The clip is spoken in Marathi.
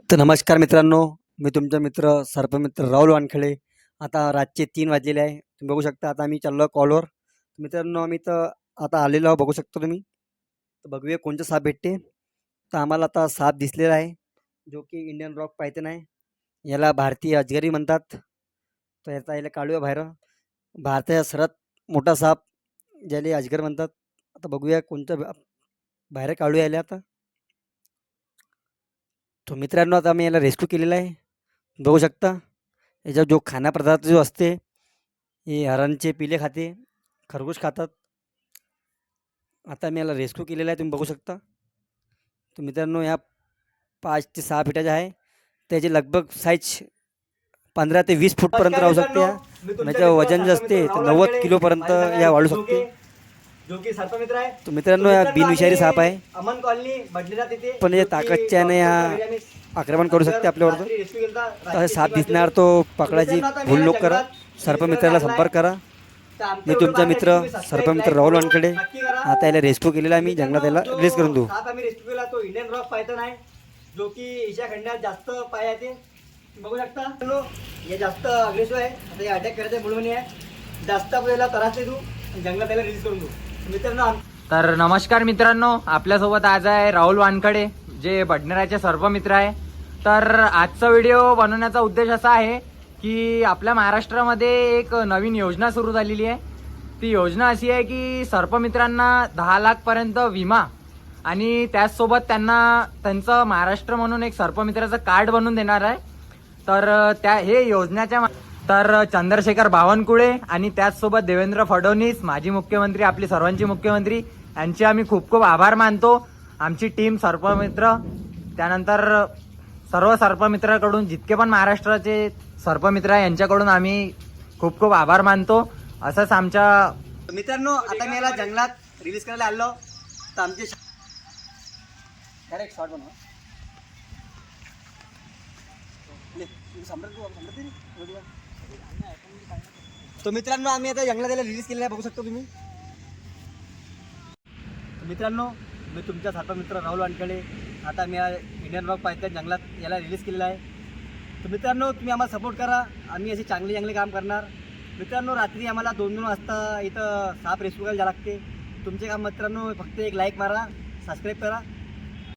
तर नमस्कार मित्रांनो, मी तुमचा मित्र सर्पमित्र राहुल वानखेडे. आता रातचे 3 वाजलेले आहे. तुम्ही बघू शकता आता आम्ही चाललो कॉलवर. मित्रांनो आम्ही तर आता आलेलो आहोत बघू शकता तुम्ही. तर बघूया कोणता साप भेटते. तर आम्हाला आता साप दिसलेला आहे, जो की इंडियन रॉक पायथन आहे. याला भारतीय अजगरी म्हणतात. तर याला काळू आहे बाहेर. भारताचा सर्वात मोठा साप ज्याला अजगर म्हणतात. आता बघूया कोणता बाहेर काढू यायला आता. तो मित्रांनो आता आम्ही याला रेस्क्यू केलेला आहे. बघू शकता. याचा जो खाण्यापदार्थ जो असते, हे हरणचे पिले खाते, खरगोश खातात. आता मी याला रेस्क्यू केलेला आहे तुम्ही बघू शकता. तर मित्रांनो या 5 ते 6 फीटाचा आहे. त्याची लगभग साईज 15 ते 20 फूटपर्यंत राहू शकते. याचं वजन जे असते ते 90 किलोपर्यंत या वाढू शकते. जो की सर्पमित्र आहे. तर मित्रांनो या बिनविषारी साप आहे, अमन कॉलनी बडलेला तिथे पण या ताकदच्या याने या आक्रमण करू शकते आपल्यावर. तर साप दिसणार तो पकडायची भूल नको करा. सर्पमित्राला संपर्क करा. मी तुमचा मित्र सर्पमित्र राहुल वानखेडे. आता याला रेस्क्यू केलेला आहे मी जंगलात याला रिलीज करून देऊ. साप आम्ही रेस्क्यू केला तो इंडियन रॉक पायथन आहे, जो की एशिया खंडात जास्त पाय आहे. ते बघू शकता. हे जास्त अग्रेसिव्ह आहे. आता हे अटॅक करायचं म्हणून आहे. जास्त आपल्याला त्रास दे तू जंगलात याला रिलीज करून देऊ मित्रांनो. तर नमस्कार मित्रांनो, आपल्यासोबत आज आहे राहुल वानखडे, जे बडनेराचे सर्पमित्र आहे. तर आजचा व्हिडिओ बनवण्याचा उद्देश असा आहे की आपल्या महाराष्ट्रामध्ये एक नवीन योजना सुरू झालेली आहे. ती योजना अशी आहे की सर्पमित्रांना 10 लाखपर्यंत विमा आणि त्याचसोबत त्यांना त्यांचं महाराष्ट्र म्हणून एक सर्पमित्राचं कार्ड बनवून देणार आहे. तर हे योजनेच्या तर चंद्रशेखर बावनकुळे आणि त्याचसोबत देवेंद्र फडणवीस माजी मुख्यमंत्री, आपले सर्वांचे मुख्यमंत्री, यांचे आम्ही खूप खूप आभार मानतो. आमची टीम सर्पमित्र, त्यानंतर सर्व सर्पमित्राकडून जितके पण महाराष्ट्राचे सर्पमित्र आहे यांच्याकडून आम्ही खूप खूप आभार मानतो. असंच आमच्या मित्रांनो आता मी याला जंगलात रिलीज करायला आलो. तर आमचे करेक्ट शॉट बनवा. तो मित्रांनो आम्ही आता जंगलात याला रिलीज केलेला आहे बघू शकतो तुम्ही. मित्रांनो मी तुमचा सर्पमित्र राहुल वानखेडे. आता मी इंडियन रॉक पायथन जंगलात याला रिलीज केलेला आहे. तर मित्रांनो तुम्ही आम्हाला सपोर्ट करा. आम्ही असे चांगले काम करणार. मित्रांनो रात्री आम्हाला 2-2 वाजता इथं साप रेस्क्यू करायला जावं लागते. तुमचे काम मित्रांनो फक्त एक लाईक मारा, सबस्क्राईब करा.